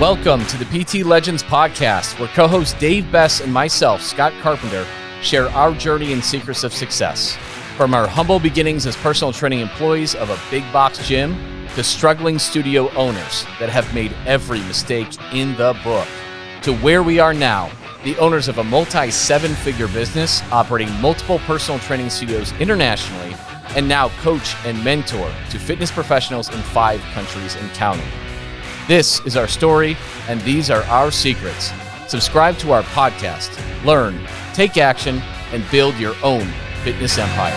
Welcome to the PT Legends podcast, where co-host Dave Bess and myself, Scott Carpenter, share our journey and secrets of success. From our humble beginnings as personal training employees of a big box gym to struggling studio owners that have made every mistake in the book, to where we are now, the owners of a multi-seven-figure business operating multiple personal training studios internationally, and now coach and mentor to fitness professionals in 5 countries and counting. This is our story, and these are our secrets. Subscribe to our podcast, learn, take action, and build your own fitness empire.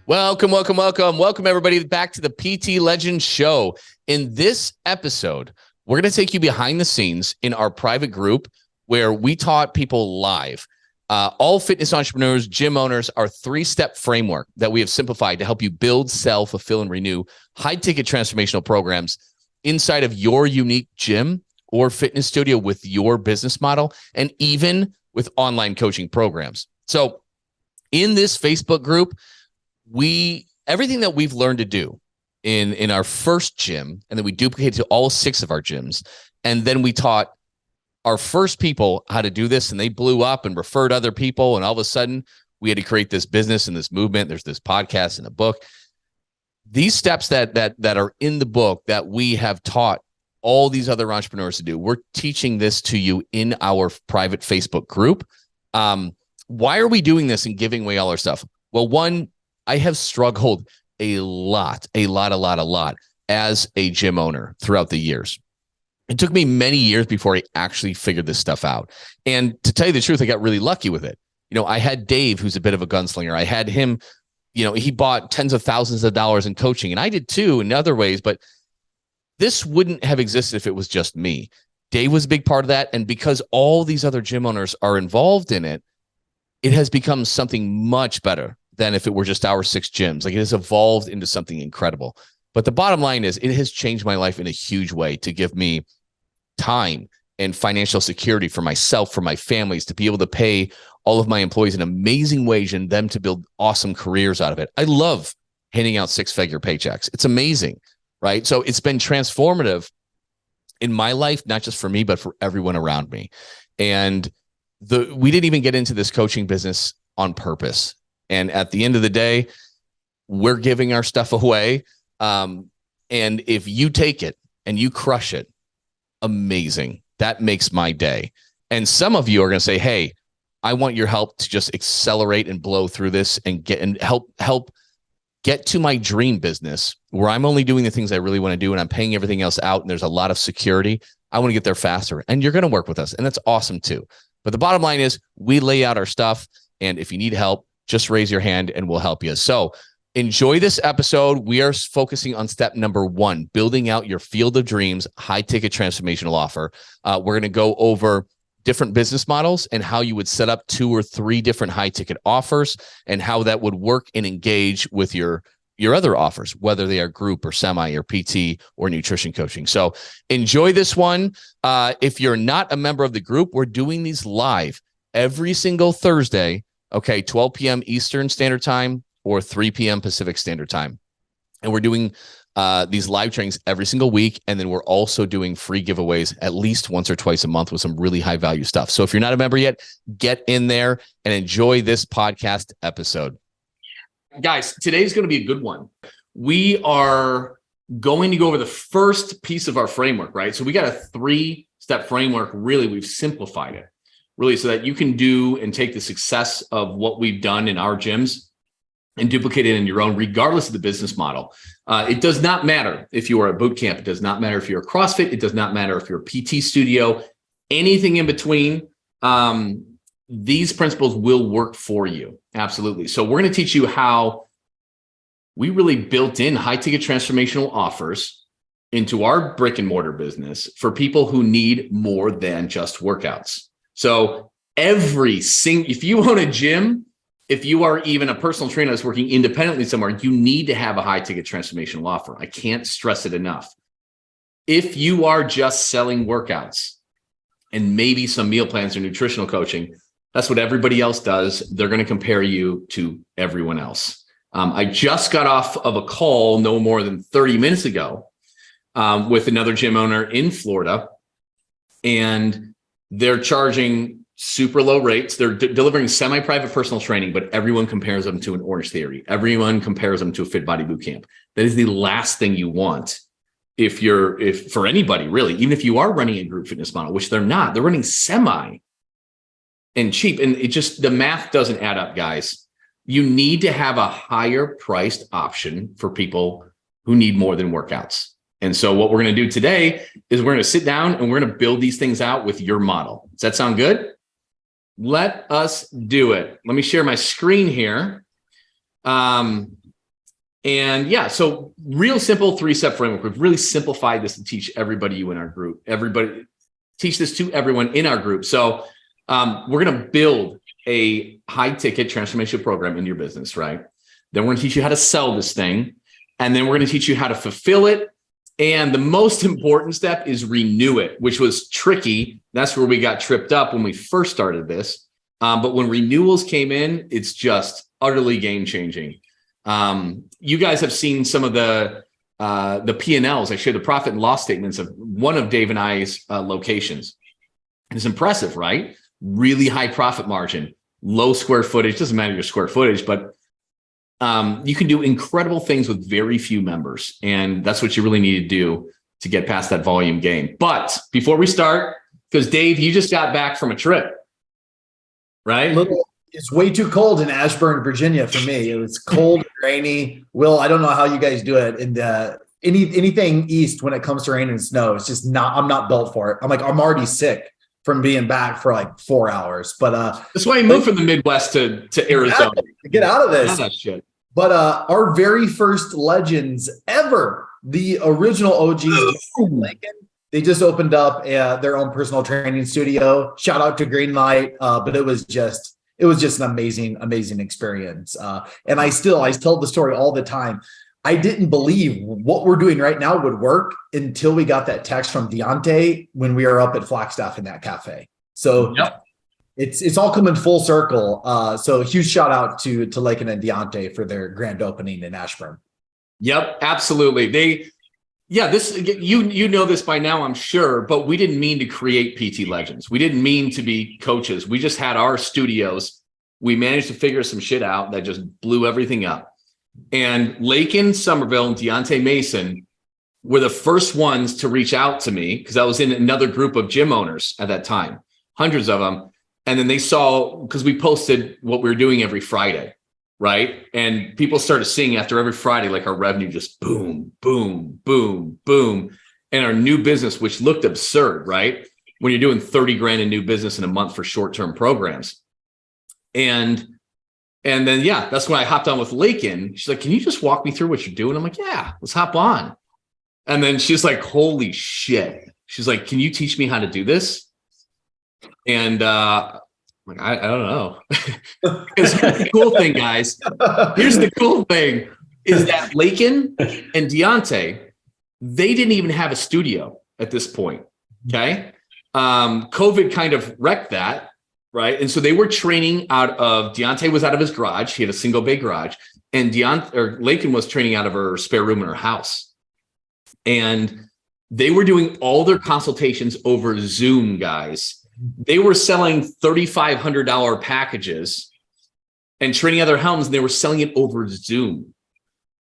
Welcome everybody back to the PT Legends Show. In this episode, we're going to take you behind the scenes in our private group where we taught people live. All fitness entrepreneurs, gym owners, our 3-step framework that we have simplified to help you build, sell, fulfill, and renew high-ticket transformational programs inside of your unique gym or fitness studio with your business model, and even with online coaching programs. So in this Facebook group, everything that we've learned to do in our first gym, and then we duplicated to all 6 of our gyms, and then we taught our first people how to do this, and they blew up and referred other people, and all of a sudden we had to create this business and this movement. There's this podcast and a book. These steps that are in the book that we have taught all these other entrepreneurs to do, we're teaching this to you in our private Facebook group. Why are we doing this and giving away all our stuff? Well, one, I have struggled a lot as a gym owner throughout the years. It took me many years before I actually figured this stuff out. And to tell you the truth, I got really lucky with it. I had Dave, who's a bit of a gunslinger. I had him, he bought tens of thousands of dollars in coaching, and I did too in other ways, but this wouldn't have existed if it was just me. Dave was a big part of that. And because all these other gym owners are involved in it, it has become something much better than if it were just our 6 gyms. Like, it has evolved into something incredible. But the bottom line is, it has changed my life in a huge way to give me time and financial security for myself, for my families, to be able to pay all of my employees an amazing wage and them to build awesome careers out of it. I love handing out 6-figure paychecks. It's amazing, right? So it's been transformative in my life, not just for me, but for everyone around me. And we didn't even get into this coaching business on purpose. And at the end of the day, we're giving our stuff away. And if you take it and you crush it, amazing. That makes my day. And some of you are going to say, hey, I want your help to just accelerate and blow through this and help get to my dream business where I'm only doing the things I really want to do and I'm paying everything else out and there's a lot of security. I want to get there faster. And you're going to work with us. And that's awesome too. But the bottom line is, we lay out our stuff. And if you need help, just raise your hand and we'll help you. So enjoy this episode. We are focusing on step number 1, building out your field of dreams, high-ticket transformational offer. We're going to go over different business models and how you would set up 2 or 3 different high-ticket offers and how that would work and engage with your other offers, whether they are group or semi or PT or nutrition coaching. So enjoy this one. If you're not a member of the group, we're doing these live every single Thursday, 12 p.m. Eastern Standard Time, or 3 p.m. Pacific Standard Time. And we're doing these live trainings every single week. And then we're also doing free giveaways at least once or twice a month with some really high value stuff. So if you're not a member yet, get in there and enjoy this podcast episode. Guys, today's going to be a good one. We are going to go over the first piece of our framework, right? So we got a 3-step framework. Really, we've simplified it really so that you can do and take the success of what we've done in our gyms and duplicate it in your own, regardless of the business model. It does not matter if you are at boot camp. It does not matter if you're a CrossFit. It does not matter if you're a PT studio, anything in between. These principles will work for you. Absolutely. So we're going to teach you how we really built in high-ticket transformational offers into our brick and mortar business for people who need more than just workouts. So if you own a gym, if you are even a personal trainer that's working independently somewhere, you need to have a high-ticket transformational offer. I can't stress it enough. If you are just selling workouts and maybe some meal plans or nutritional coaching, that's what everybody else does. They're going to compare you to everyone else. I just got off of a call no more than 30 minutes ago with another gym owner in Florida, and they're charging super low rates. They're delivering semi-private personal training, but everyone compares them to an Orange Theory. Everyone compares them to a Fit Body Bootcamp. That is the last thing you want if for anybody really, even if you are running a group fitness model, which they're not. They're running semi and cheap, and it just, the math doesn't add up, guys. You need to have a higher priced option for people who need more than workouts. And so what we're going to do today is we're going to sit down and we're going to build these things out with your model. Does that sound good? Let us do it. Let me share my screen here. And yeah, so real simple 3-step framework. We've really simplified this to teach everybody in our group. Teach this to everyone in our group. So we're going to build a high ticket transformation program in your business, right? Then we're going to teach you how to sell this thing. And then we're going to teach you how to fulfill it. And the most important step is renew it, which was tricky. That's where we got tripped up when we first started this. But when renewals came in, it's just utterly game changing. You guys have seen some of the P&Ls. I showed the profit and loss statements of one of Dave and I's locations. It's impressive, right? Really high profit margin, low square footage. Doesn't matter your square footage, but you can do incredible things with very few members. And that's what you really need to do to get past that volume game. But before we start, because Dave, you just got back from a trip, right? It's way too cold in Ashburn, Virginia for me. It was cold, rainy. Will, I don't know how you guys do it. And anything east when it comes to rain and snow, it's just not, I'm not built for it. I'm already sick from being back for like 4 hours. But that's why I moved from the Midwest to Arizona. Get out of this. That shit. But our very first legends ever, the original OGs, Lincoln, they just opened up their own personal training studio. Shout out to Greenlight. But it was just an amazing experience. And I tell the story all the time. I didn't believe what we're doing right now would work until we got that text from Deontay when we were up at Flagstaff in that cafe. So yep. It's all coming full circle. So huge shout out to Lakin and Deontay for their grand opening in Ashburn. Yep, absolutely. You know this by now, I'm sure, but we didn't mean to create PT Legends. We didn't mean to be coaches. We just had our studios. We managed to figure some shit out that just blew everything up. And Lakin Somerville and Deontay Mason were the first ones to reach out to me because I was in another group of gym owners at that time, hundreds of them. And then they saw, because we posted what we were doing every Friday, right? And people started seeing after every Friday, like our revenue just boom, boom, boom, boom. And our new business, which looked absurd, right? When you're doing 30 grand in new business in a month for short-term programs. And then, yeah, that's when I hopped on with Lakin. She's like, can you just walk me through what you're doing? I'm like, yeah, let's hop on. And then she's like, holy shit. She's like, can you teach me how to do this? And I'm like, I don't know. Because here's the cool thing, guys. Here's the cool thing is that Lakin and Deontay, they didn't even have a studio at this point. Okay. COVID kind of wrecked that. Right. And so they were training Deontay was out of his garage. He had a single bay garage, and Lakin was training out of her spare room in her house. And they were doing all their consultations over Zoom, guys. They were selling $3,500 packages and training other helms, and they were selling it over Zoom.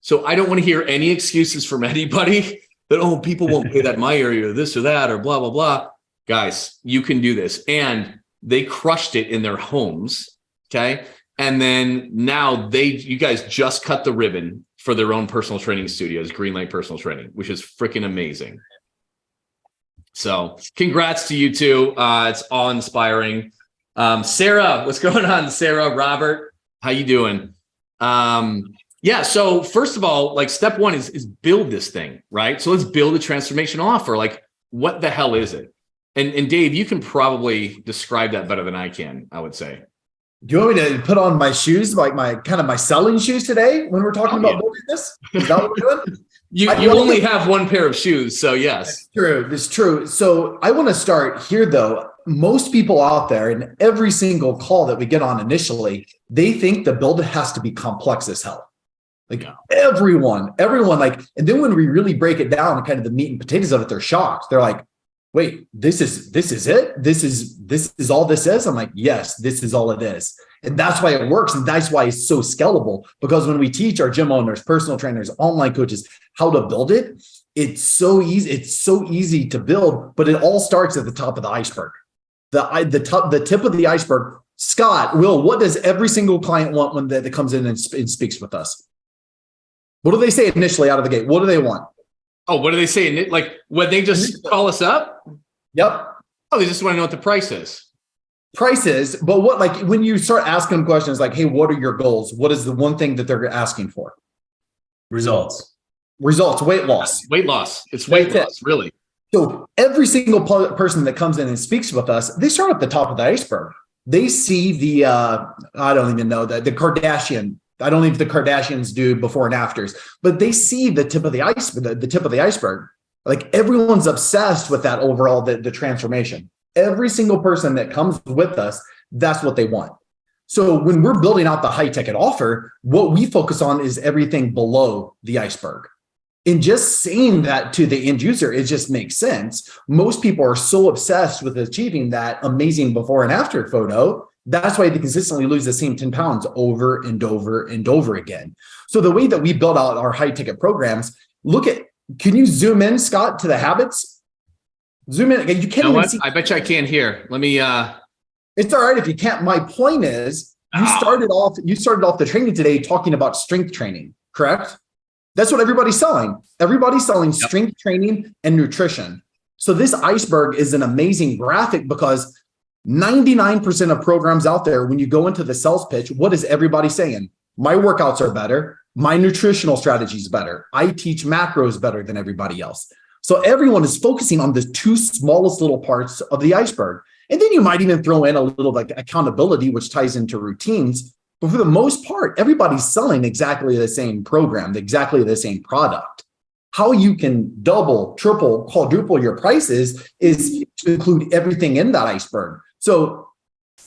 So I don't want to hear any excuses from anybody that, oh, people won't pay that in my area or this or that or blah, blah, blah. Guys, you can do this. And they crushed it in their homes. Okay. And then now you guys just cut the ribbon for their own personal training studios, Greenlight Personal Training, which is freaking amazing. So congrats to you two. It's all inspiring. Sarah, what's going on? Sarah, Robert, how you doing? Yeah. So first of all, like step one is build this thing, right? So let's build a transformational offer. Like what the hell is it? And Dave, you can probably describe that better than I can, I would say. Do you want me to put on my shoes, like my selling shoes today when we're talking about building this? Is that what we're doing? You only have one pair of shoes, so yes. That's true. So I want to start here, though. Most people out there, in every single call that we get on initially, they think the build has to be complex as hell. Like everyone like, and then when we really break it down and kind of the meat and potatoes of it, they're shocked. They're like, wait, this is it? This is all this is? I'm like, yes, this is all it is. And that's why it works. And that's why it's so scalable, because when we teach our gym owners, personal trainers, online coaches, how to build it, it's so easy. It's so easy to build, but it all starts at the top of the iceberg. The tip of the iceberg. Scott, Will, what does every single client want when that comes in and speaks with us? What do they say initially out of the gate? What do they want? Oh, what do they say? Like when they just call us up? Yep. Oh, they just want to know what the price is. Prices, but what, like when you start asking them questions like, hey, what are your goals? What is the one thing that they're asking for? Results, weight loss. It's weight loss, really. So every single person that comes in and speaks with us, they start at the top of the iceberg. They see the, I don't even know, the Kardashian. I don't know if the Kardashians do before and afters, but they see the tip of the iceberg, the tip of the iceberg. Like everyone's obsessed with that overall, the transformation. Every single person that comes with us, that's what they want. So when we're building out the high ticket offer, what we focus on is everything below the iceberg. And just saying that to the end user, it just makes sense. Most people are so obsessed with achieving that amazing before and after photo. That's why they consistently lose the same 10 pounds over and over and over again. So the way that we build out our high ticket programs, can you zoom in, Scott, to the habits? Zoom in. You can't even see. I bet you I can't hear. Let me. It's all right if you can't. My point is, you started off the training today talking about strength training, correct? That's what everybody's selling. Everybody's selling strength training and nutrition. So this iceberg is an amazing graphic because 99% of programs out there, when you go into the sales pitch, what is everybody saying? My workouts are better. My nutritional strategy is better. I teach macros better than everybody else. So everyone is focusing on the two smallest little parts of the iceberg. And then you might even throw in a little like accountability, which ties into routines. But for the most part, everybody's selling exactly the same program, exactly the same product. How you can double, triple, quadruple your prices is to include everything in that iceberg. So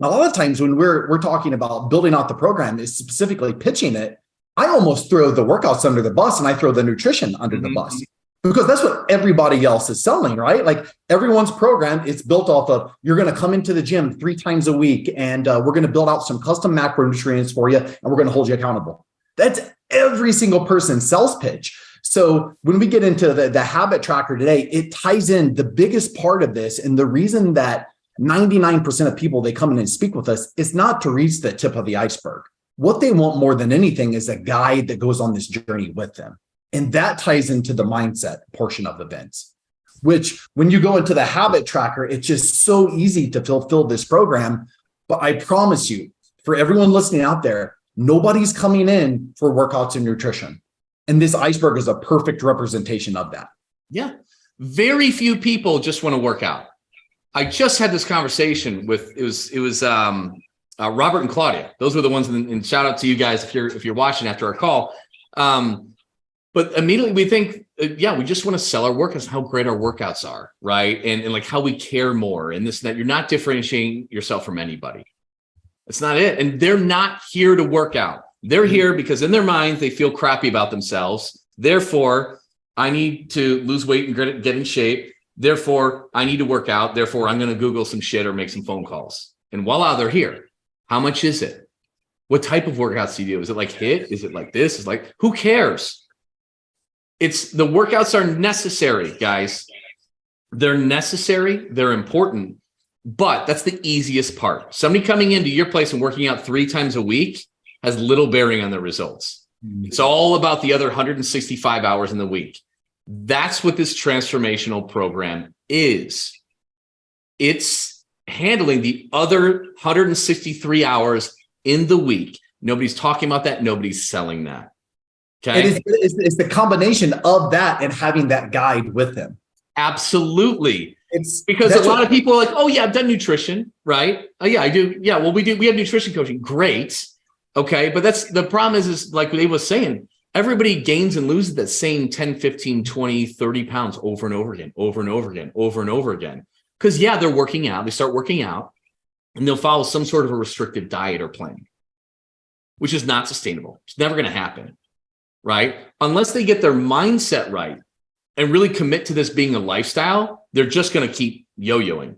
a lot of times when we're talking about building out the program, is specifically pitching it, I almost throw the workouts under the bus and I throw the nutrition under the bus. Because that's what everybody else is selling, right? Like everyone's program, it's built off of, you're going to come into the gym 3 times a week and we're going to build out some custom macronutrients for you and we're going to hold you accountable. That's every single person's sales pitch. So when we get into the habit tracker today, it ties in the biggest part of this. And the reason that 99% of people, they come in and speak with us, is not to reach the tip of the iceberg. What they want more than anything is a guide that goes on this journey with them. And that ties into the mindset portion of events, which when you go into the habit tracker, it's just so easy to fulfill this program. But I promise you, for everyone listening out there, nobody's coming in for workouts and nutrition. And this iceberg is a perfect representation of that. Yeah. Very few people just want to work out. I just had this conversation with, it was Robert and Claudia. Those were the ones, and shout out to you guys if you're watching after our call. But immediately we think, we just want to sell our workouts, how great our workouts are, right? And like how we care more and this and that. You're not differentiating yourself from anybody. That's not it. And they're not here to work out. They're here because in their minds, they feel crappy about themselves. Therefore, I need to lose weight and get in shape. Therefore, I need to work out. Therefore, I'm going to Google some shit or make some phone calls. And voila, they're here. How much is it? What type of workouts do you do? Is it like HIIT? Is it like this? Is like, who cares? It's the workouts are necessary, guys. They're necessary. They're important, but that's the easiest part. Somebody coming into your place and working out 3 times a week has little bearing on the results. It's all about the other 165 hours in the week. That's what this transformational program is. It's handling the other 163 hours in the week. Nobody's talking about that. Nobody's selling that. Okay. It's the combination of that and having that guide with them. Absolutely. It's because a lot of people are like, oh yeah, I've done nutrition, right? Oh yeah, I do. Yeah. Well, we have nutrition coaching. Great. Okay. But that's the problem is like Dave was saying, everybody gains and loses that same 10, 15, 20, 30 pounds over and over again, over and over again, over and over again. Because they're working out. They start working out and they'll follow some sort of a restrictive diet or plan, which is not sustainable. It's never going to happen. right? Unless they get their mindset right and really commit to this being a lifestyle, they're just going to keep yo-yoing.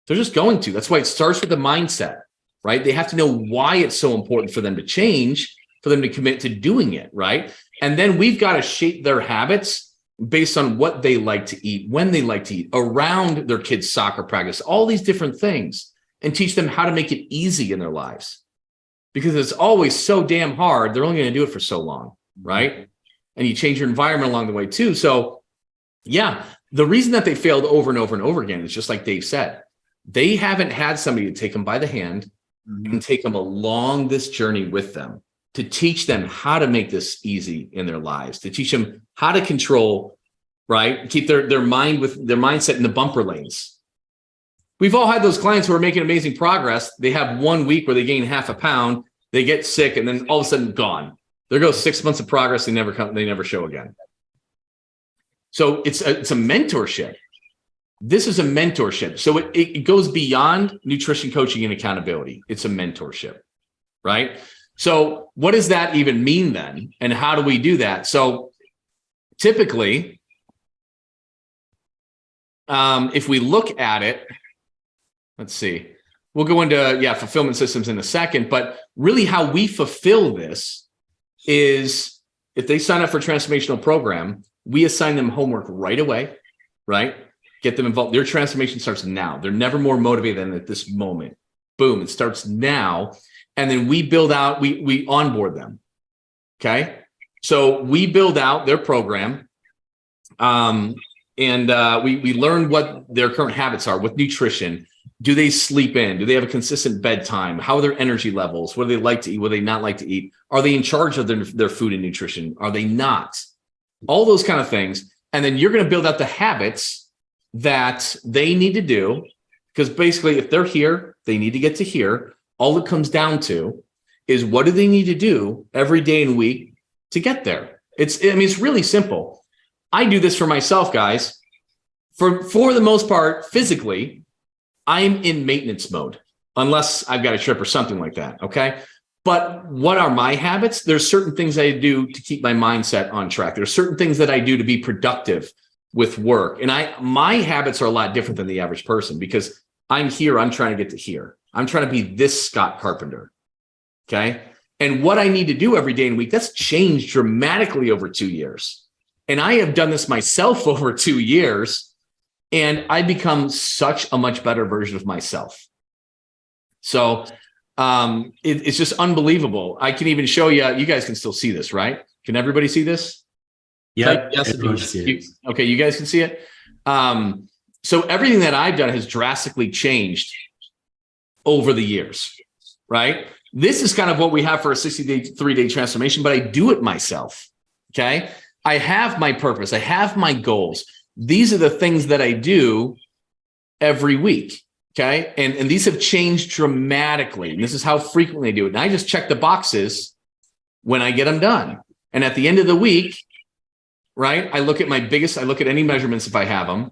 They're just going to. That's why it starts with the mindset, right? They have to know why it's so important for them to change, for them to commit to doing it, right? And then we've got to shape their habits based on what they like to eat, when they like to eat, around their kids' soccer practice, all these different things, and teach them how to make it easy in their lives. Because it's always so damn hard. They're only going to do it for so long, right? And you change your environment along the way too. So yeah, the reason that they failed over and over and over again is just like Dave said, they haven't had somebody to take them by the hand and take them along this journey with them, to teach them how to make this easy in their lives, to teach them how to control, right? Keep their mind with their mindset in the bumper lanes. We've all had those clients who are making amazing progress. They have 1 week where they gain half a pound, they get sick, and then all of a sudden gone. There goes 6 months of progress. They never show again. So it's a mentorship. This is a mentorship. So it goes beyond nutrition coaching and accountability. It's a mentorship, right? So what does that even mean then? And how do we do that? So typically, if we look at it, let's see, we'll go into, fulfillment systems in a second, but really how we fulfill this is if they sign up for a transformational program, we assign them homework right away, right? Get them involved. Their transformation starts now. They're never more motivated than at this moment. Boom, it starts now. And then we build out, we onboard them. Okay. So we build out their program. And we learn what their current habits are with nutrition. Do they sleep in? Do they have a consistent bedtime? How are their energy levels? What do they like to eat? What do they not like to eat? Are they in charge of their food and nutrition? Are they not? All those kind of things. And then you're going to build out the habits that they need to do. Because basically, if they're here, they need to get to here. All it comes down to is what do they need to do every day and week to get there? It's really simple. I do this for myself, guys. For the most part, physically, I'm in maintenance mode, unless I've got a trip or something like that. Okay. But what are my habits? There's certain things I do to keep my mindset on track. There's certain things that I do to be productive with work. And my habits are a lot different than the average person because I'm here. I'm trying to get to here. I'm trying to be this Scott Carpenter. Okay. And what I need to do every day and week, that's changed dramatically over 2 years. And I have done this myself over 2 years, and I become such a much better version of myself. So it's just unbelievable. I can even show you, you guys can still see this, right? Can everybody see this? Yeah. Yes. Okay. You guys can see it. So everything that I've done has drastically changed over the years, right? This is kind of what we have for a 63-day transformation, but I do it myself. Okay. I have my purpose. I have my goals. These are the things that I do every week. Okay. And these have changed dramatically. And this is how frequently I do it. And I just check the boxes when I get them done. And at the end of the week, right, I look at any measurements if I have them.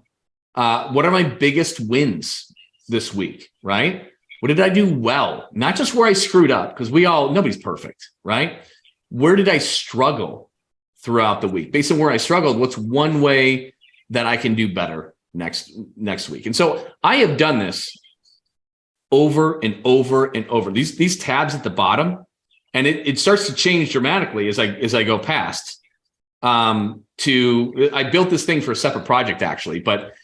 What are my biggest wins this week, right? What did I do well? Not just where I screwed up, because nobody's perfect, right? Where did I struggle throughout the week? Based on where I struggled, what's one way that I can do better next week? And so I have done this over and over and over. These tabs at the bottom, and it starts to change dramatically as I go past. I built this thing for a separate project actually, but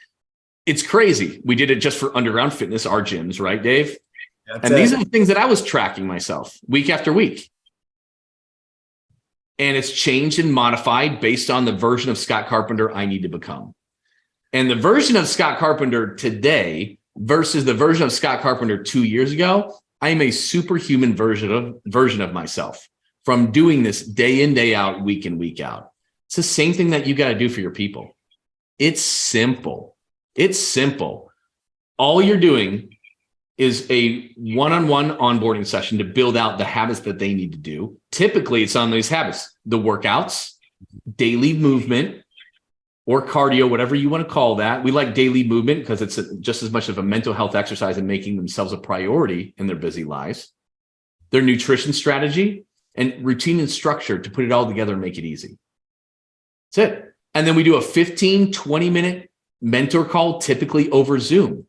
it's crazy. We did it just for Underground Fitness, our gyms, right, Dave? These are the things that I was tracking myself week after week. And it's changed and modified based on the version of Scott Carpenter I need to become. And the version of Scott Carpenter today versus the version of Scott Carpenter 2 years ago, I am a superhuman version of myself from doing this day in, day out, week in, week out. It's the same thing that you got to do for your people. It's simple. It's simple. All you're doing is a one-on-one onboarding session to build out the habits that they need to do. Typically, it's on these habits, the workouts, daily movement, or cardio, whatever you want to call that. We like daily movement because it's just as much of a mental health exercise and making themselves a priority in their busy lives. Their nutrition strategy and routine and structure to put it all together and make it easy. That's it. And then we do a 15, 20-minute mentor call, typically over Zoom,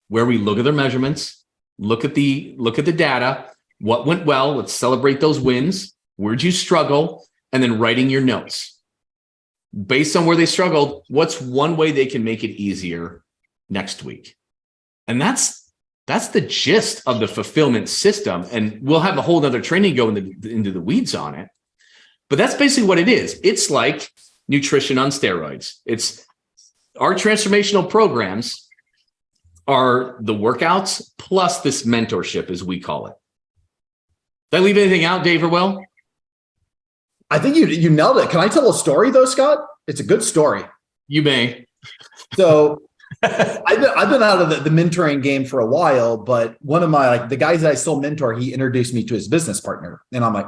where we look at their measurements, look at the data, what went well, let's celebrate those wins, where'd you struggle, and then writing your notes. Based on where they struggled, what's one way they can make it easier next week? And that's the gist of the fulfillment system. And we'll have a whole nother training go into the weeds on it. But that's basically what it is. It's like nutrition on steroids. It's our transformational programs are the workouts plus this mentorship, as we call it. Did I leave anything out, Dave or Will? I think you nailed it. Can I tell a story though, Scott? It's a good story. You may. So I've been out of the mentoring game for a while, but one of my the guys that I still mentor, he introduced me to his business partner, and I'm like,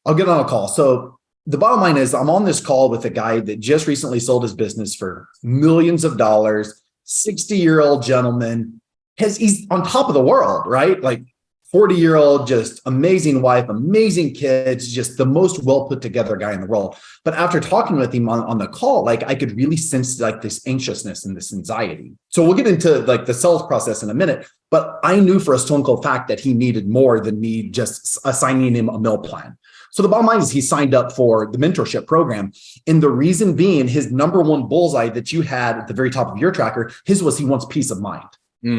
I'll get on a call. So the bottom line is, I'm on this call with a guy that just recently sold his business for millions of dollars. 60-year-old gentleman, he's on top of the world, right? Like 40-year-old, just amazing wife, amazing kids, just the most well put together guy in the world. But after talking with him on the call, I could really sense this anxiousness and this anxiety. So we'll get into the sales process in a minute, but I knew for a stone cold fact that he needed more than me just assigning him a meal plan. So the bottom line is he signed up for the mentorship program. And the reason being, his number one bullseye that you had at the very top of your tracker, his was he wants peace of mind.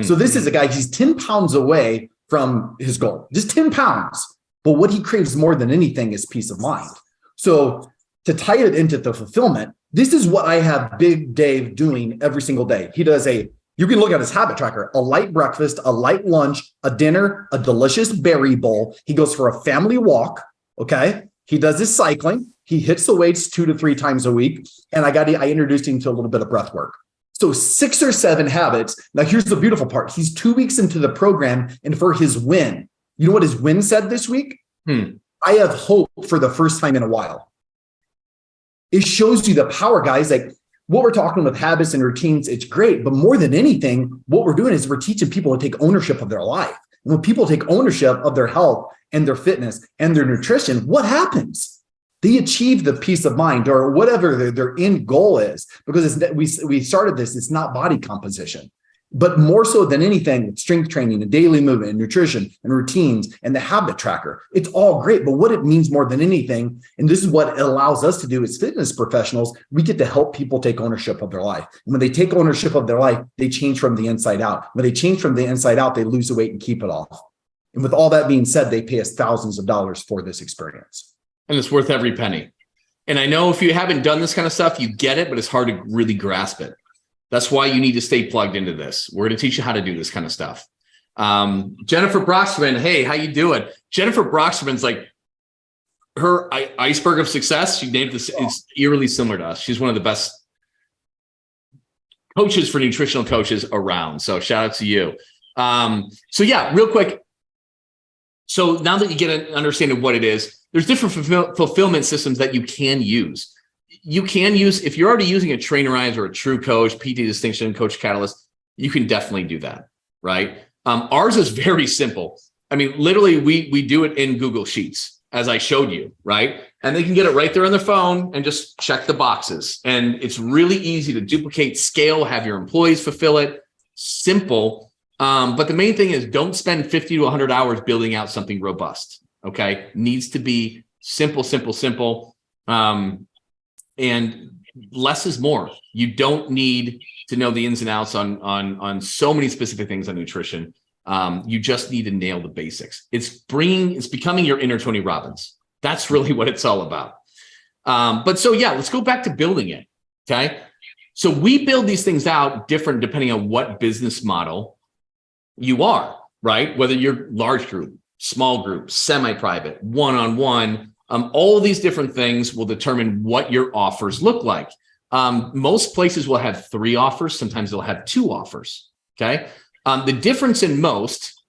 So this is a guy, he's 10 pounds away from his goal, just 10 pounds. But what he craves more than anything is peace of mind. So to tie it into the fulfillment, this is what I have Big Dave doing every single day. He does you can look at his habit tracker, a light breakfast, a light lunch, a dinner, a delicious berry bowl. He goes for a family walk. Okay. He does his cycling. He hits the weights 2 to 3 times a week. And I introduced him to a little bit of breath work. So 6 or 7 habits. Now here's the beautiful part. He's 2 weeks into the program, and for his win, you know what his win said this week? I have hope for the first time in a while. It shows you the power, guys. Like what we're talking with habits and routines, it's great. But more than anything, what we're doing is we're teaching people to take ownership of their life. And when people take ownership of their health and their fitness and their nutrition, what happens? They achieve the peace of mind or whatever their end goal is, because we started this, it's not body composition, but more so than anything, strength training and daily movement and nutrition and routines and the habit tracker. It's all great, but what it means more than anything, and this is what it allows us to do as fitness professionals, we get to help people take ownership of their life. And when they take ownership of their life, they change from the inside out. When they change from the inside out, they lose the weight and keep it off. And with all that being said, they pay us thousands of dollars for this experience. And it's worth every penny. And I know if you haven't done this kind of stuff, you get it, but it's hard to really grasp it. That's why you need to stay plugged into this. We're going to teach you how to do this kind of stuff. Jennifer Broxman, hey, how you doing? Jennifer Broxman's like her iceberg of success. She named this. It's eerily similar to us. She's one of the best coaches for nutritional coaches around. So shout out to you. So yeah, real quick. So now that you get an understanding of what it is, there's different fulfillment systems that you can use. You can use, if you're already using a Trainerize or a True Coach, PT Distinction, Coach Catalyst, you can definitely do that, right? Ours is very simple. I mean, literally, we do it in Google Sheets, as I showed you, right? And they can get it right there on their phone and just check the boxes. And it's really easy to duplicate, scale, have your employees fulfill it. Simple. But the main thing is don't spend 50 to 100 hours building out something robust, okay? Needs to be simple, simple, simple. And less is more. You don't need to know the ins and outs on so many specific things on nutrition. You just need to nail the basics. It's becoming your inner Tony Robbins. That's really what it's all about. But so yeah, let's go back to building it. Okay. So we build these things out different depending on what business model you are, right? Whether you're large group, small group, semi-private, one-on-one, all of these different things will determine what your offers look like. Most places will have 3 offers. Sometimes they'll have 2 offers. Okay. The difference in most,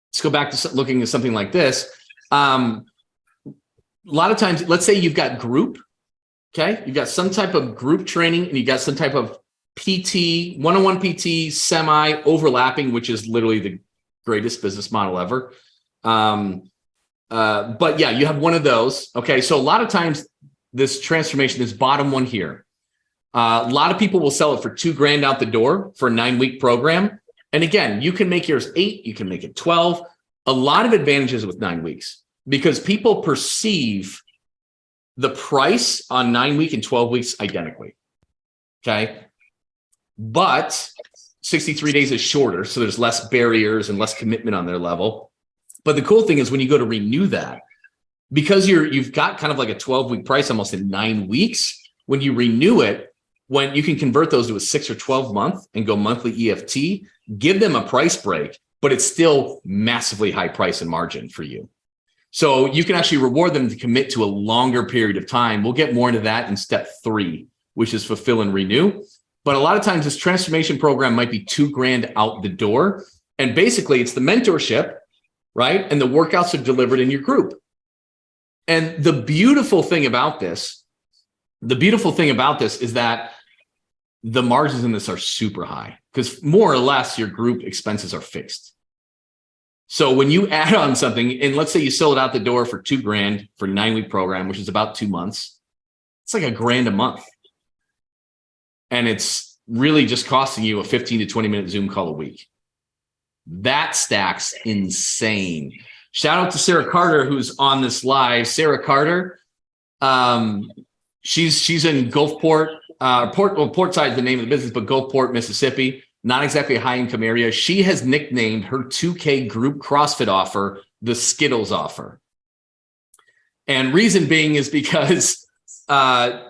let's go back to looking at something like this. A lot of times, let's say you've got group. Okay. You've got some type of group training and you got some type of PT, one-on-one PT, semi overlapping, which is literally the greatest business model ever. But yeah, you have one of those. Okay. So a lot of times this transformation, this bottom one here, a lot of people will sell it for $2,000 out the door for a 9-week program. And again, you can make yours 8, you can make it 12. A lot of advantages with 9 weeks because people perceive the price on 9 week and 12 weeks identically. Okay. But 63 days is shorter. So there's less barriers and less commitment on their level. But the cool thing is when you go to renew that, because you've got kind of like a 12-week price almost in 9 weeks, when you renew it, when you can convert those to a 6 or 12 month and go monthly EFT, give them a price break, but it's still massively high price and margin for you. So you can actually reward them to commit to a longer period of time. We'll get more into that in step 3, which is fulfill and renew. But a lot of times this transformation program might be $2,000 out the door. And basically it's the mentorship, right? And the workouts are delivered in your group. And the beautiful thing about this is that the margins in this are super high because more or less your group expenses are fixed. So when you add on something, and let's say you sell it out the door for $2,000 for a 9-week program, which is about 2 months, it's like $1,000 a month. And it's really just costing you a 15 to 20 minute Zoom call a week. That stacks insane. Shout out to Sarah Carter, who's on this live. Sarah Carter, she's in Gulfport, Portside is the name of the business, but Gulfport, Mississippi, not exactly a high income area. She has nicknamed her 2K group CrossFit offer the Skittles offer. And reason being is because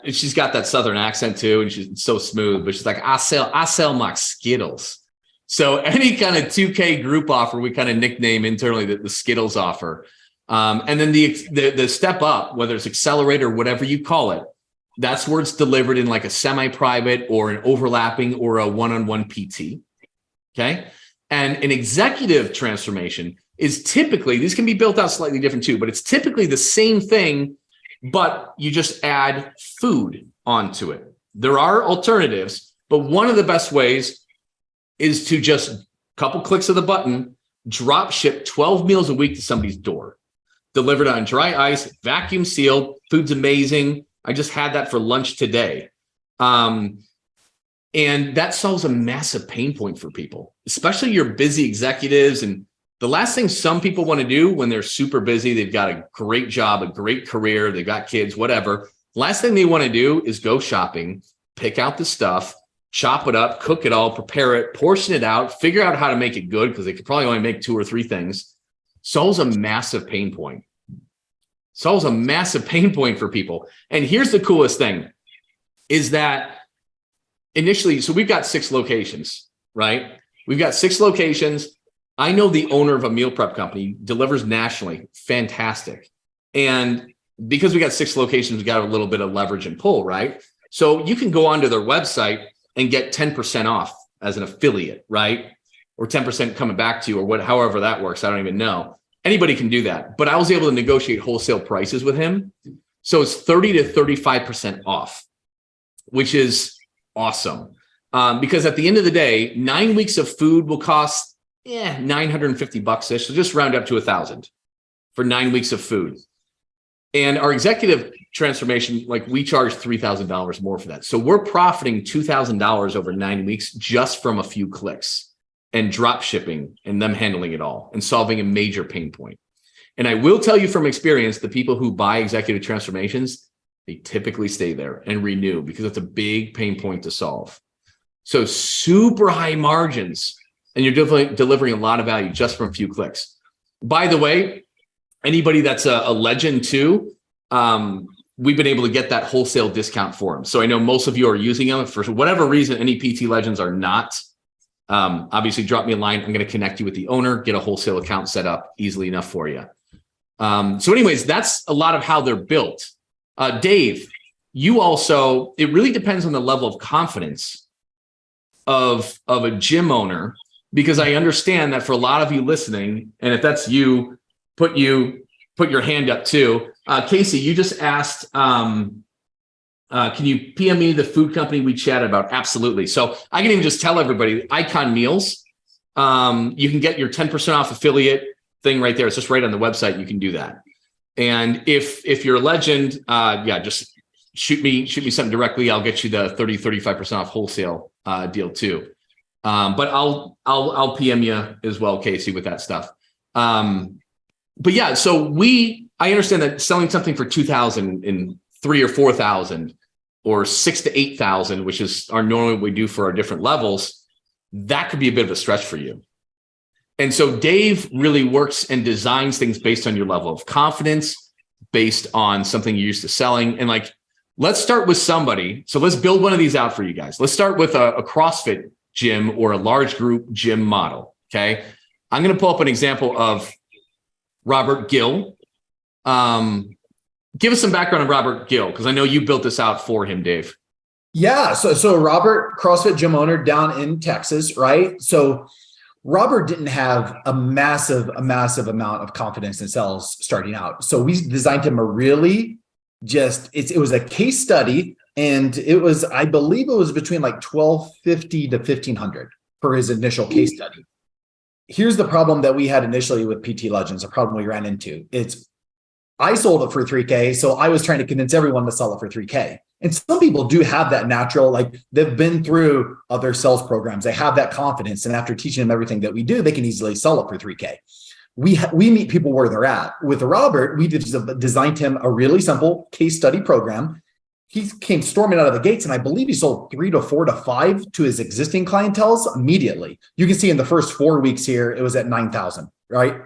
she's got that Southern accent too, and she's so smooth, but she's like, I sell my Skittles. So any kind of 2K group offer, we kind of nickname internally the Skittles offer. And then the step up, whether it's accelerator or whatever you call it, that's where it's delivered in like a semi-private or an overlapping or a one-on-one PT. Okay. And an executive transformation is typically, these can be built out slightly different too, but it's typically the same thing, but you just add food onto it. There are alternatives, but one of the best ways is to just couple clicks of the button, drop ship 12 meals a week to somebody's door, delivered on dry ice, vacuum sealed. Food's amazing. I just had that for lunch today. And that solves a massive pain point for people, especially your busy executives. And the last thing some people want to do when they're super busy, they've got a great job, a great career, they've got kids, whatever. Last thing they want to do is go shopping, pick out the stuff, chop it up, cook it all, prepare it, portion it out, figure out how to make it good because they could probably only make 2 or 3 things. Solves a massive pain point. Solves a massive pain point for people. And here's the coolest thing is that initially, so we've got 6 locations, right? We've got 6 locations. I know the owner of a meal prep company, delivers nationally, fantastic. And because we got 6 locations, we got a little bit of leverage and pull, right? So you can go onto their website and get 10% off as an affiliate, right? Or 10% coming back to you or however that works. I don't even know. Anybody can do that. But I was able to negotiate wholesale prices with him. So it's 30 to 35% off, which is awesome. Because at the end of the day, 9 weeks of food will cost $950-ish. So just round up to $1,000 for 9 weeks of food. And our executive transformation, like we charge $3,000 more for that. So we're profiting $2,000 over 9 weeks just from a few clicks and drop shipping and them handling it all and solving a major pain point. And I will tell you from experience, the people who buy executive transformations, they typically stay there and renew because it's a big pain point to solve. So super high margins, and you're delivering a lot of value just from a few clicks. By the way, anybody that's a legend too, we've been able to get that wholesale discount for them. So I know most of you are using them. For whatever reason, any PT legends are not. Obviously, drop me a line. I'm going to connect you with the owner, get a wholesale account set up easily enough for you. So anyways, that's a lot of how they're built. Dave, you also, it really depends on the level of confidence of a gym owner, because I understand that for a lot of you listening, and if that's you, put your hand up too. Casey, you just asked, can you PM me the food company we chatted about? Absolutely. So I can even just tell everybody, Icon Meals, you can get your 10% off affiliate thing right there. It's just right on the website. You can do that. And if you're a legend, just shoot me something directly. I'll get you the 35% off wholesale deal too. But I'll PM you as well, Casey, with that stuff. But yeah, so I understand that selling something for 2,000 and 3,000 or 4,000 or 6,000 to 8,000, which is our normally what we do for our different levels, that could be a bit of a stretch for you. And so Dave really works and designs things based on your level of confidence, based on something you're used to selling. And like, let's start with somebody. So let's build one of these out for you guys. Let's start with a CrossFit gym or a large group gym model. Okay. I'm going to pull up an example of Robert Gill. Give us some background on Robert Gill, because I know you built this out for him, Dave. Yeah. So Robert, CrossFit gym owner down in Texas, right? So Robert didn't have a massive amount of confidence in sales starting out. So we designed him a really it was a case study, and I believe it was between like $1,250 to $1,500 for his initial case study. Here's the problem that we had initially with PT Legends, a problem we ran into. I sold it for $3K, so I was trying to convince everyone to sell it for $3K. And some people do have that natural, like they've been through other sales programs. They have that confidence. And after teaching them everything that we do, they can easily sell it for $3K. We meet people where they're at. With Robert, we designed him a really simple case study program. He came storming out of the gates, and I believe he sold 3 to 4 to 5 to his existing clientele immediately. You can see in the first 4 weeks here, it was at 9,000, right?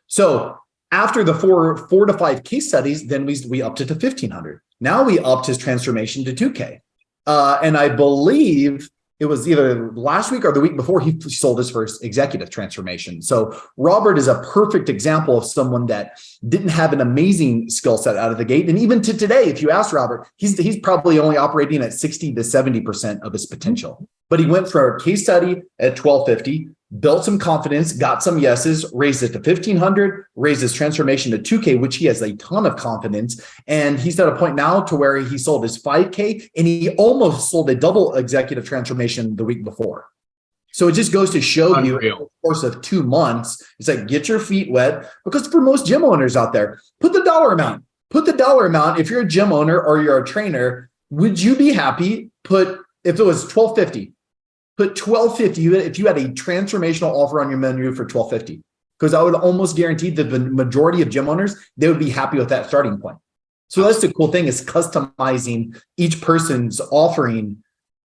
So after the four to 5 case studies, then we upped it to 1,500. Now we upped his transformation to 2K. And I believe it was either last week or the week before he sold his first executive transformation. So Robert is a perfect example of someone that didn't have an amazing skill set out of the gate. And even to today, if you ask Robert, he's probably only operating at 60 to 70% of his potential. But he went for a case study at $1,250, built some confidence, got some yeses, raised it to 1,500, raised his transformation to 2K, which he has a ton of confidence. And he's at a point now to where he sold his 5K, and he almost sold a double executive transformation the week before. So it just goes to show you, in the course of 2 months, it's like, get your feet wet. Because for most gym owners out there, put the dollar amount. If you're a gym owner or you're a trainer, would you be happy? If it was $1,250, put $1,250 if you had a transformational offer on your menu for $1,250, because I would almost guarantee that the majority of gym owners, they would be happy with that starting point. So that's the cool thing, is customizing each person's offering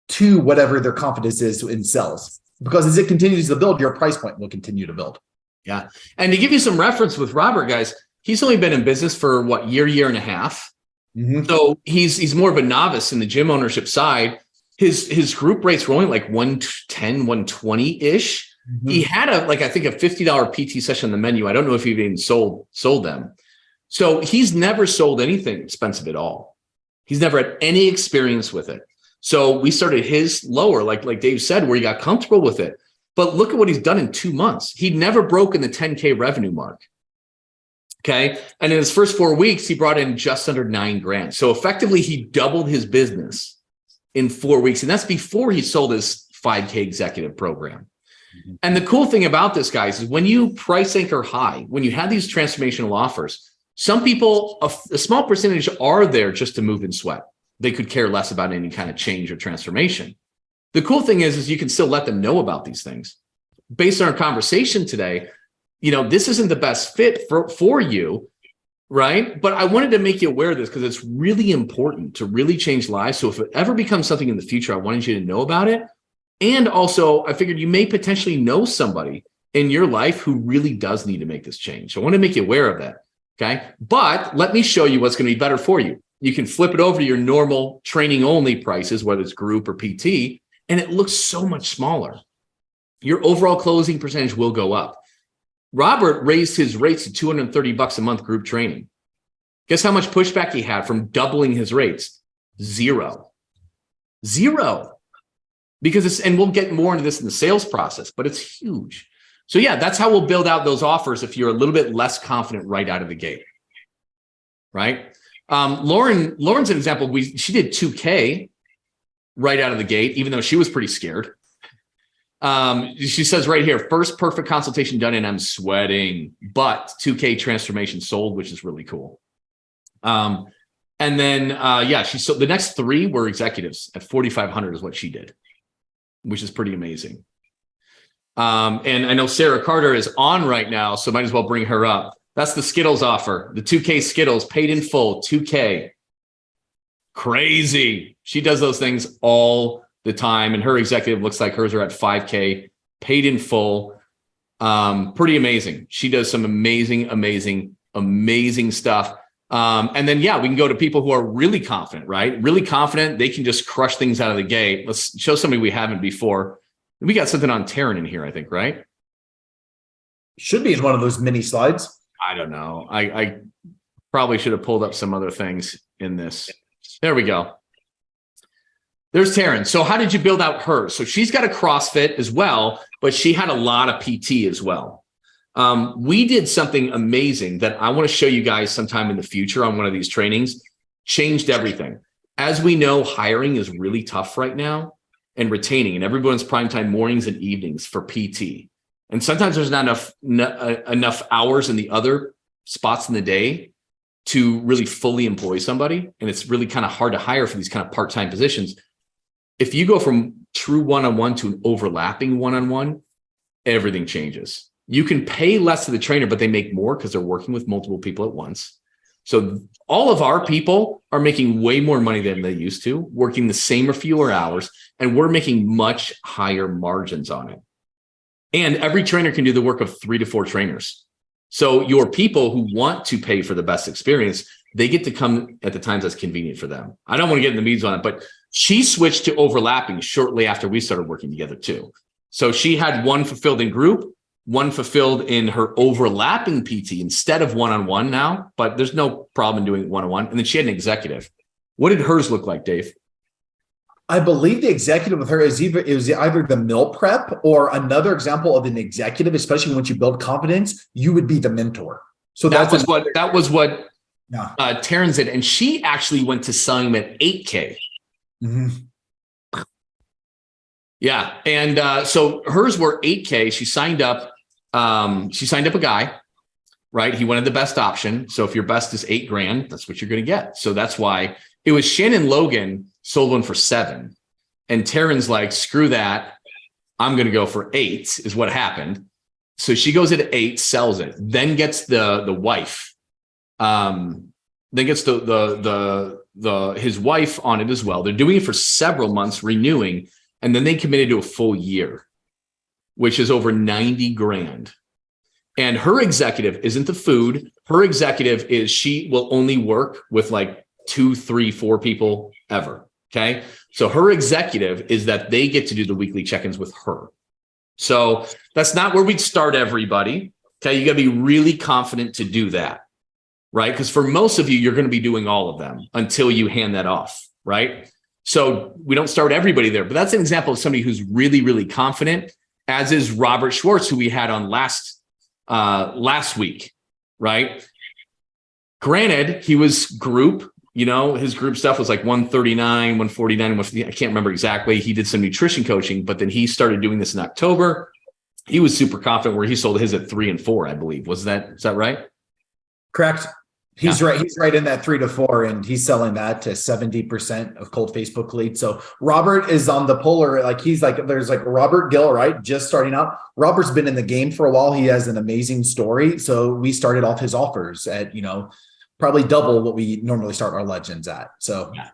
to whatever their confidence is in sales. Because as it continues to build, your price point will continue to build. Yeah. And to give you some reference with Robert, guys, he's only been in business for year and a half. Mm-hmm. So he's more of a novice in the gym ownership side. His group rates were only like 110, 120-ish. Mm-hmm. He had I think a $50 PT session on the menu. I don't know if he even sold them. So he's never sold anything expensive at all. He's never had any experience with it. So we started his lower, like Dave said, where he got comfortable with it. But look at what he's done in 2 months. He'd never broken the 10K revenue mark. Okay. And in his first 4 weeks, he brought in just under $9,000. So effectively, he doubled his business in 4 weeks. And that's before he sold his 5K executive program. Mm-hmm. And the cool thing about this, guys, is when you price anchor high, when you have these transformational offers, some people, a small percentage are there just to move and sweat. They could care less about any kind of change or transformation. The cool thing is you can still let them know about these things. Based on our conversation today, this isn't the best fit for you, right? But I wanted to make you aware of this because it's really important to really change lives. So if it ever becomes something in the future, I wanted you to know about it. And also, I figured you may potentially know somebody in your life who really does need to make this change. So I want to make you aware of that, okay? But let me show you what's going to be better for you. You can flip it over to your normal training only prices, whether it's group or PT, and it looks so much smaller. Your overall closing percentage will go up. Robert raised his rates to $230 a month group training. Guess how much pushback he had from doubling his rates? Zero. Because and we'll get more into this in the sales process, but it's huge. So yeah, that's how we'll build out those offers if you're a little bit less confident right out of the gate, right? Lauren's an example. She did 2K right out of the gate, even though she was pretty scared. She says right here, first perfect consultation done and I'm sweating, but 2K transformation sold, which is really cool. And then, so the next three were executives at 4,500 is what she did, which is pretty amazing. And I know Sarah Carter is on right now, so might as well bring her up. That's the Skittles offer, the 2K Skittles paid in full, 2K. Crazy. She does those things all the time. And her executive looks like hers are at 5K paid in full. Pretty amazing. She does some amazing stuff. And then, we can go to people who are really confident, right? Really confident. They can just crush things out of the gate. Let's show somebody we haven't before. We got something on Taryn in here, I think, right? Should be in one of those mini slides. I don't know. I probably should have pulled up some other things in this. There we go. There's Taryn. So how did you build out hers? So she's got a CrossFit as well, but she had a lot of PT as well. We did something amazing that I want to show you guys sometime in the future on one of these trainings. Changed everything. As we know, hiring is really tough right now and retaining, and everyone's primetime mornings and evenings for PT. And sometimes there's not enough hours in the other spots in the day to really fully employ somebody. And it's really kind of hard to hire for these kind of part-time positions. If you go from true one-on-one to an overlapping one-on-one, everything changes. You can pay less to the trainer, but they make more because they're working with multiple people at once. So all of our people are making way more money than they used to, working the same or fewer hours, and we're making much higher margins on it. And every trainer can do the work of 3 to 4 trainers. So your people who want to pay for the best experience, they get to come at the times that's convenient for them. I don't want to get in the weeds on it, but she switched to overlapping shortly after we started working together too. So she had one fulfilled in group, one fulfilled in her overlapping PT instead of one-on-one now, but there's no problem doing one-on-one. And then she had an executive. What did hers look like, Dave? I believe the executive with her is either the meal prep or another example of an executive, especially once you build confidence, you would be the mentor. So that was what Taryn did. And she actually went to selling them at 8K. Mm-hmm. Yeah. And so hers were 8K. She signed up a guy, right? He wanted the best option. So if your best is $8,000, that's what you're going to get. So that's why it was Shannon Logan sold one for 7. And Taryn's like, screw that. I'm going to go for 8 is what happened. So she goes at 8, sells it, then gets the wife. Then gets his wife on it as well. They're doing it for several months, renewing, and then they committed to a full year, which is over $90,000. And her executive isn't the food. Her executive is she will only work with like 2, 3, 4 people ever. Okay. So her executive is that they get to do the weekly check-ins with her. So that's not where we'd start everybody. Okay. You got to be really confident to do that. Right. Because for most of you, you're going to be doing all of them until you hand that off. Right. So we don't start everybody there, but that's an example of somebody who's really, really confident, as is Robert Schwartz, who we had on last week. Right. Granted, he was group. His group stuff was like 139, 149, 150. I can't remember exactly. He did some nutrition coaching, but then he started doing this in October. He was super confident where he sold his at 3 and 4, I believe. Is that right? Correct. He's right. He's right in that 3 to 4, and he's selling that to 70% of cold Facebook leads. So Robert is on the polar, there's Robert Gill, right? Just starting out. Robert's been in the game for a while. He has an amazing story. So we started off his offers at, probably double what we normally start our legends at. So and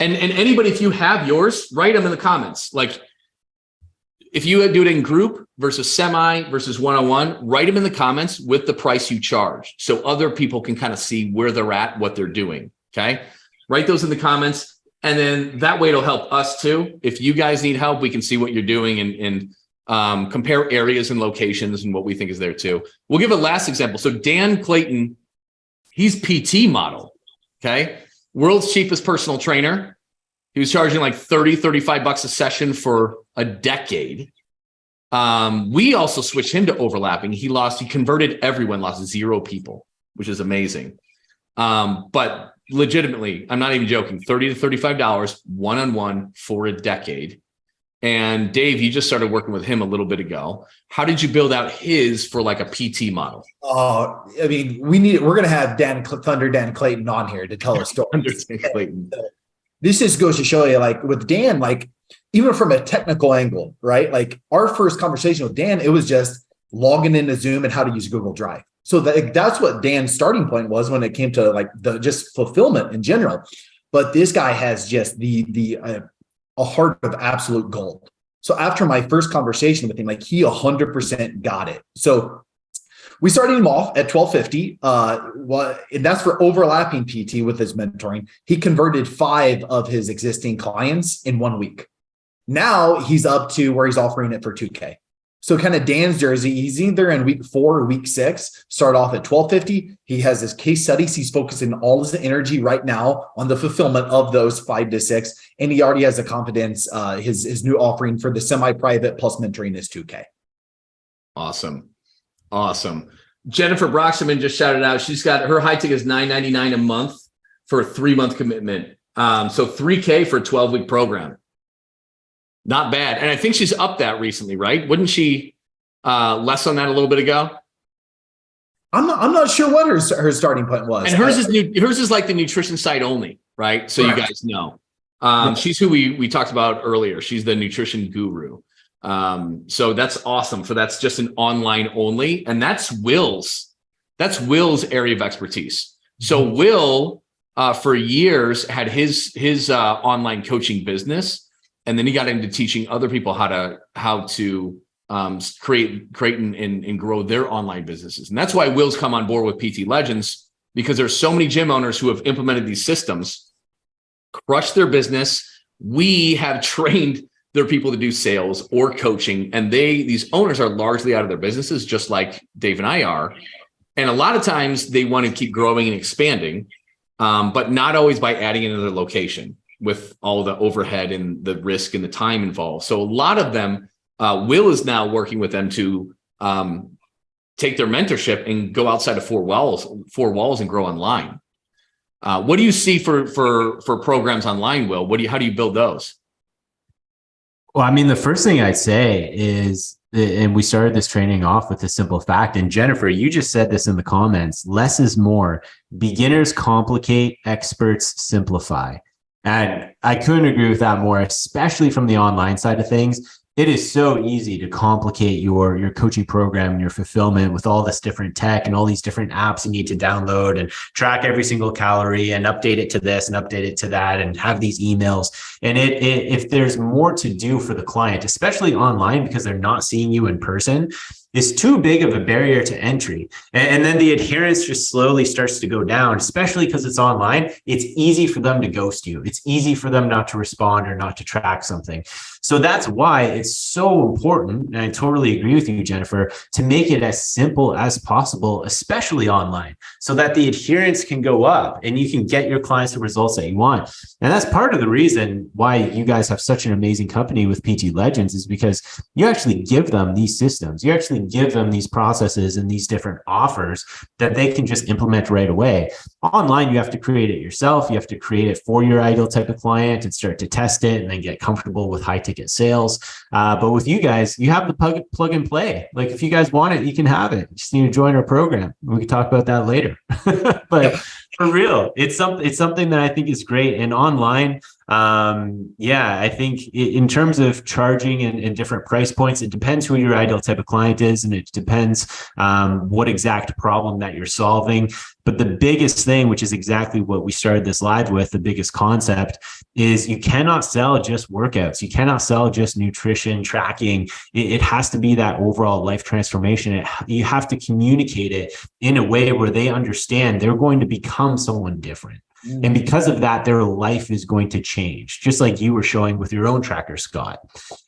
anybody, if you have yours, write them in the comments. Like if you do it in group versus semi versus one-on-one, write them in the comments with the price you charge so other people can kind of see where they're at, what they're doing. Okay. Write those in the comments. And then that way it'll help us too. If you guys need help, we can see what you're doing and compare areas and locations and what we think is there too. We'll give a last example. So Dan Clayton, he's PT model. Okay. World's cheapest personal trainer. He was charging like $35 a session for a decade. We also switched him to overlapping. He converted everyone, lost 0 people, which is amazing. But legitimately, I'm not even joking, $30 to $35 one-on-one for a decade. And Dave, you just started working with him a little bit ago. How did you build out his for like a PT model? I mean, we're going to have Dan Clayton on here to tell a story. Clayton. This just goes to show you, like with Dan, like even from a technical angle, right? Like our first conversation with Dan, it was just logging into Zoom and how to use Google Drive. So that's what Dan's starting point was when it came to like the just fulfillment in general. But this guy has just a heart of absolute gold. So after my first conversation with him, like he 100% got it. So we started him off at $1,250. And that's for overlapping PT with his mentoring. He converted 5 of his existing clients in 1 week. Now he's up to where he's offering it for $2,000. So kind of Dan's jersey, he's either in week 4 or week 6, start off at $1,250. He has his case studies. He's focusing all his energy right now on the fulfillment of those 5 to 6. And he already has the confidence. His new offering for the semi-private plus mentoring is $2,000. Awesome. Jennifer Broxman just shouted out. She's got her high ticket is $999 a month for a 3-month commitment. So $3,000 for a 12-week program. Not bad. And I think she's up that recently, right? Wouldn't she less on that a little bit ago? I'm not sure what her starting point was. And hers is like the nutrition site only, right? So right. You guys know. She's who we talked about earlier. She's the nutrition guru. So that's awesome. That's just an online only. And that's Will's area of expertise. So Will, for years had his online coaching business. And then he got into teaching other people how to create and grow their online businesses. And that's why Will's come on board with PT Legends, because there's so many gym owners who have implemented these systems, crushed their business. We have trained their people to do sales or coaching, and these owners are largely out of their businesses, just like Dave and I are. And a lot of times they want to keep growing and expanding, but not always by adding another location, with all the overhead and the risk and the time involved. So a lot of them, Will is now working with them to take their mentorship and go outside of four walls and grow online. What do you see for programs online, Will? How do you build those? Well, I mean, the first thing I'd say is, and we started this training off with a simple fact, and Jennifer, you just said this in the comments, less is more. Beginners complicate, experts simplify. And I couldn't agree with that more, especially from the online side of things. It is so easy to complicate your coaching program and your fulfillment with all this different tech and all these different apps you need to download and track every single calorie and update it to this and update it to that and have these emails. And if there's more to do for the client, especially online, because they're not seeing you in person, is too big of a barrier to entry. And then the adherence just slowly starts to go down, especially because it's online. It's easy for them to ghost you. It's easy for them not to respond or not to track something. So that's why it's so important, and I totally agree with you, Jennifer, to make it as simple as possible, especially online, so that the adherence can go up and you can get your clients the results that you want. And that's part of the reason why you guys have such an amazing company with PT Legends, is because you actually give them these systems. You actually give them these processes and these different offers that they can just implement right away. Online, you have to create it yourself. You have to create it for your ideal type of client and start to test it and then get comfortable with high ticket sales. But with you guys, you have the plug and play. Like if you guys want it, you can have it. You just need to join our program. We can talk about that later. But for real, it's something that I think is great. And online, I think in terms of charging and different price points, it depends who your ideal type of client is, and it depends what exact problem that you're solving. But the biggest thing, which is exactly what we started this live with, the biggest concept, is you cannot sell just workouts. You cannot sell just nutrition tracking. It has to be that overall life transformation. You have to communicate it in a way where they understand they're going to become someone different. And because of that, their life is going to change, just like you were showing with your own tracker, Scott.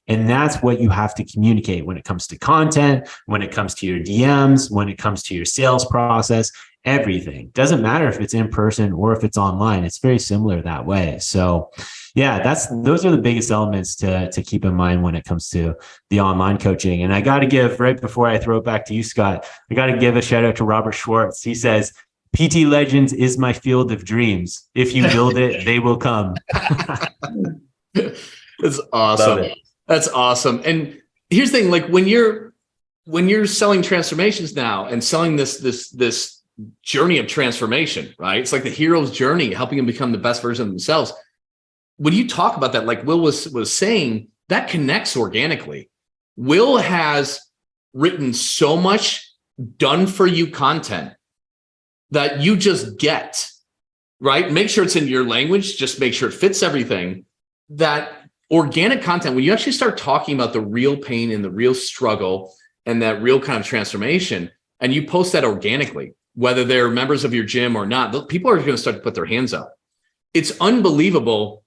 And that's what you have to communicate when it comes to content, when it comes to your DMs, when it comes to your sales process, everything. Doesn't matter if it's in person or if it's online. It's very similar that way. So yeah, those are the biggest elements to keep in mind when it comes to the online coaching. And I got to give, right before I throw it back to you, Scott, I got to give a shout out to Robert Schwartz. He says, PT Legends is my field of dreams. If you build it, they will come. It's awesome. That's awesome. And here's the thing, like when you're selling transformations now and selling this journey of transformation, right? It's like the hero's journey, helping them become the best version of themselves. When you talk about that, like Will was saying, that connects organically. Will has written so much done for you content that you just get, right? Make sure it's in your language, just make sure it fits everything. That organic content, when you actually start talking about the real pain and the real struggle and that real kind of transformation, and you post that organically, whether they're members of your gym or not, people are going to start to put their hands up. It's unbelievable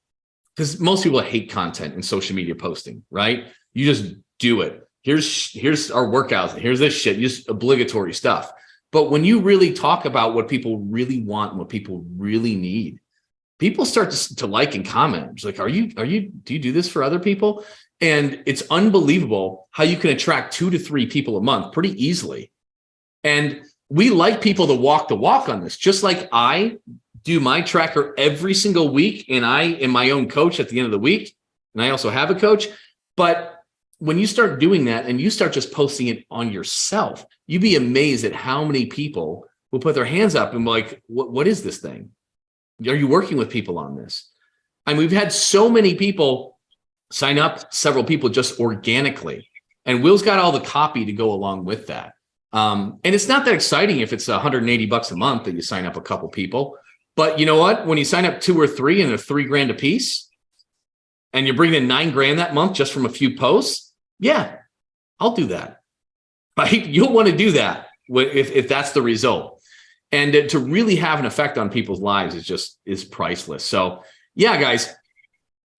because most people hate content and social media posting, right? You just do it. Here's our workouts. Here's this shit, just obligatory stuff. But when you really talk about what people really want and what people really need, people start to like and comment. It's like, do you do this for other people? And it's unbelievable how you can attract 2 to 3 people a month pretty easily. And we like people to walk the walk on this, just like I do my tracker every single week. And I am my own coach at the end of the week. And I also have a coach. But when you start doing that and you start just posting it on yourself, you'd be amazed at how many people will put their hands up and be like, what is this thing? Are you working with people on this? And we've had so many people sign up, several people just organically. And Will's got all the copy to go along with that. And it's not that exciting if it's $180 a month that you sign up a couple people. But you know what? When you sign up 2 or 3 and they're $3,000 a piece, and you're bringing in $9,000 that month just from a few posts, yeah, I'll do that. Right? You'll want to do that if that's the result. And to really have an effect on people's lives is priceless. So yeah, guys,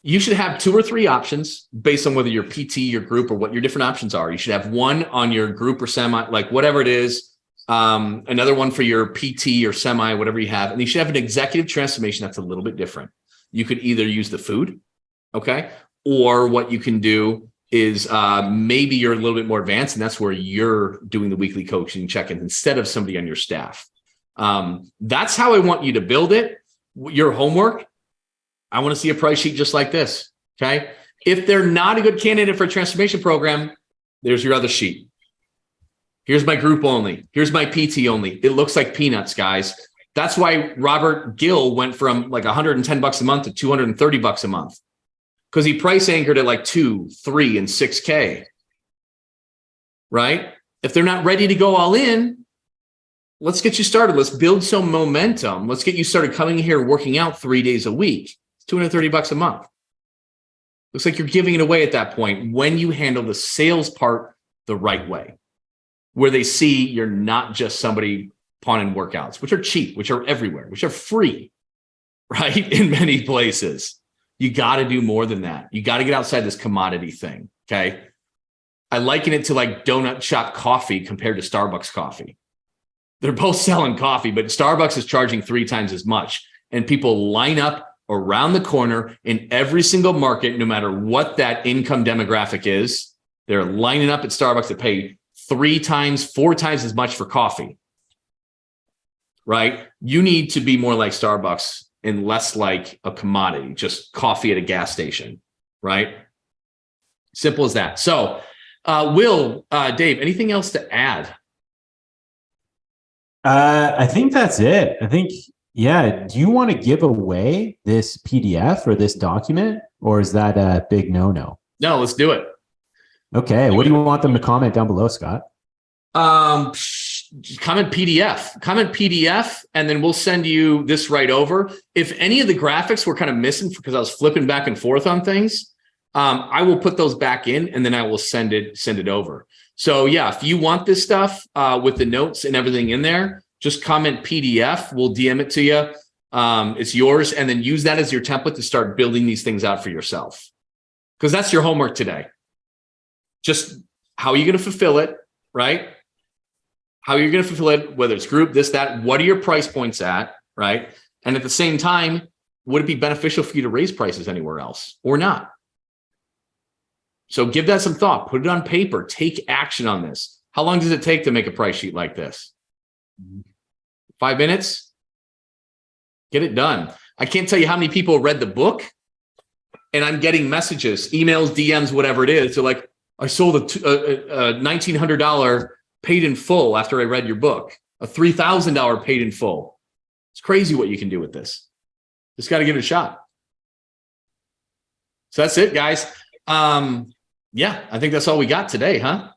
you should have 2 or 3 options based on whether you're PT, your group, or what your different options are. You should have one on your group or semi, like whatever it is. Another one for your PT or semi, whatever you have. And you should have an executive transformation that's a little bit different. You could either use the food, okay? Or what you can do is maybe you're a little bit more advanced, and that's where you're doing the weekly coaching check-ins instead of somebody on your staff. That's how I want you to build it. Your homework, I want to see a price sheet just like this, okay? If they're not a good candidate for a transformation program, there's your other sheet. Here's my group only. Here's my PT only. It looks like peanuts, guys. That's why Robert Gill went from like $110 a month to $230 a month, because he price anchored at like 2, 3, and 6K, right? If they're not ready to go all in, let's get you started. Let's build some momentum. Let's get you started coming here working out 3 days a week. It's $230 a month. Looks like you're giving it away at that point when you handle the sales part the right way, where they see you're not just somebody pawning workouts, which are cheap, which are everywhere, which are free, right? In many places. You got to do more than that. You got to get outside this commodity thing, okay? I liken it to like donut shop coffee compared to Starbucks coffee. They're both selling coffee, but Starbucks is charging 3 times as much. And people line up around the corner in every single market, no matter what that income demographic is. They're lining up at Starbucks to pay 3 times, 4 times as much for coffee, right? You need to be more like Starbucks and less like a commodity, just coffee at a gas station, right? Simple as that. So, Will, Dave, anything else to add? I think that's it. I think, yeah. Do you want to give away this PDF or this document, or is that a big no-no? No, let's do it. Okay. What do you want them to comment down below, Scott? Comment PDF, and then we'll send you this right over. If any of the graphics were kind of missing because I was flipping back and forth on things, I will put those back in, and then I will send it over. So yeah, if you want this stuff with the notes and everything in there, just comment PDF. We'll DM it to you. It's yours, and then use that as your template to start building these things out for yourself, because that's your homework today. Just how are you going to fulfill it, right? How you're going to fulfill it, whether it's group, this, that, what are your price points at, right? And at the same time, would it be beneficial for you to raise prices anywhere else or not? So give that some thought, put it on paper, take action on this. How long does it take to make a price sheet like this? 5 minutes? Get it done. I can't tell you how many people read the book and I'm getting messages, emails, DMs, whatever it is. They're like, I sold a $1,900 paid in full after I read your book, a $3,000 paid in full. It's crazy what you can do with this. Just got to give it a shot. So that's it, guys. Yeah, I think that's all we got today, huh?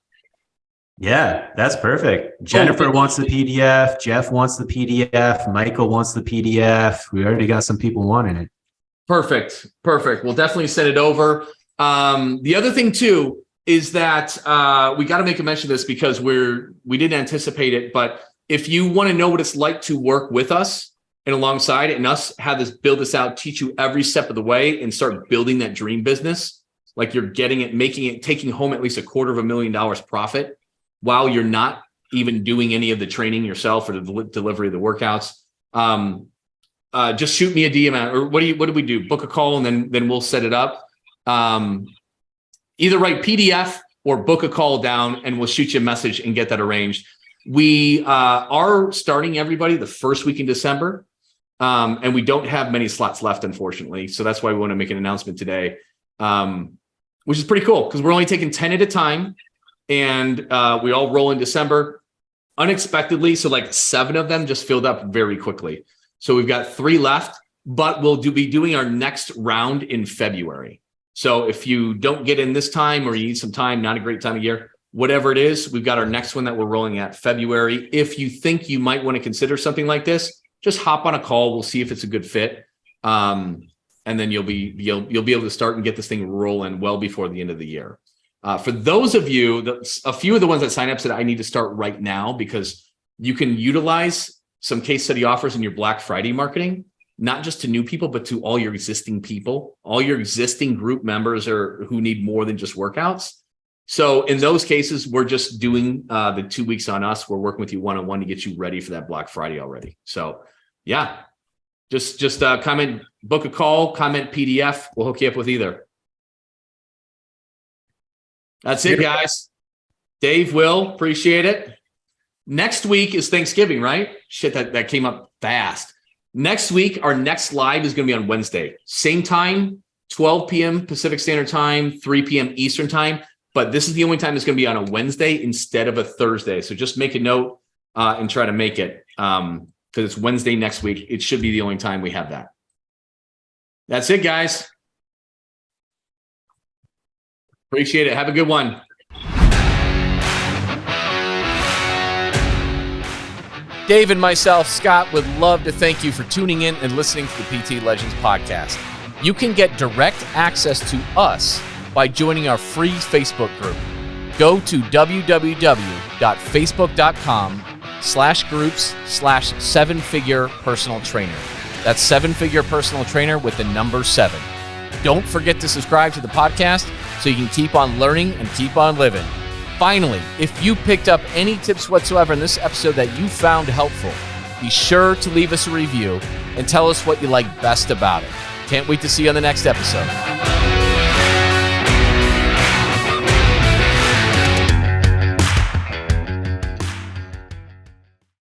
Yeah, that's perfect. Jennifer wants the PDF. Jeff wants the PDF. Michael wants the PDF. We already got some people wanting it. Perfect. We'll definitely send it over. The other thing too is that we got to make a mention of this because we didn't anticipate it. But if you want to know what it's like to work with us and alongside it and us build this out, teach you every step of the way and start building that dream business, like you're getting it, making it, taking home at least $250,000 profit while you're not even doing any of the training yourself or the delivery of the workouts. Just shoot me a DM out, or what do we do? Book a call and then we'll set it up. Either write PDF or book a call down and we'll shoot you a message and get that arranged. We are starting everybody the first week in December. And we don't have many slots left, unfortunately. So that's why we want to make an announcement today, which is pretty cool because we're only taking 10 at a time and we all roll in December unexpectedly. So like 7 of them just filled up very quickly. So we've got 3 left, but we'll be doing our next round in February. So if you don't get in this time or you need some time, not a great time of year, whatever it is, we've got our next one that we're rolling at February. If you think you might want to consider something like this, just hop on a call. We'll see if it's a good fit. And then you'll be able to start and get this thing rolling well before the end of the year. For those of you, a few of the ones that sign up said, I need to start right now because you can utilize some case study offers in your Black Friday marketing, not just to new people, but to all your existing people, all your existing group members or who need more than just workouts. So in those cases, we're just doing the 2 weeks on us. We're working with you one-on-one to get you ready for that Black Friday already. So yeah, just comment, book a call, comment PDF. We'll hook you up with either. That's it, guys. Dave, Will, appreciate it. Next week is Thanksgiving, right? Shit, that came up fast. Next week, our next live is going to be on Wednesday. Same time, 12 p.m. Pacific Standard Time, 3 p.m. Eastern Time. But this is the only time it's going to be on a Wednesday instead of a Thursday. So just make a note and try to make it because it's Wednesday next week. It should be the only time we have that. That's it, guys. Appreciate it. Have a good one. Dave and myself, Scott, would love to thank you for tuning in and listening to the PT Legends podcast. You can get direct access to us by joining our free Facebook group. Go to www.facebook.com/groups/7-figure personal trainer. That's 7-figure personal trainer with the number 7. Don't forget to subscribe to the podcast so you can keep on learning and keep on living. Finally, if you picked up any tips whatsoever in this episode that you found helpful, be sure to leave us a review and tell us what you like best about it. Can't wait to see you on the next episode.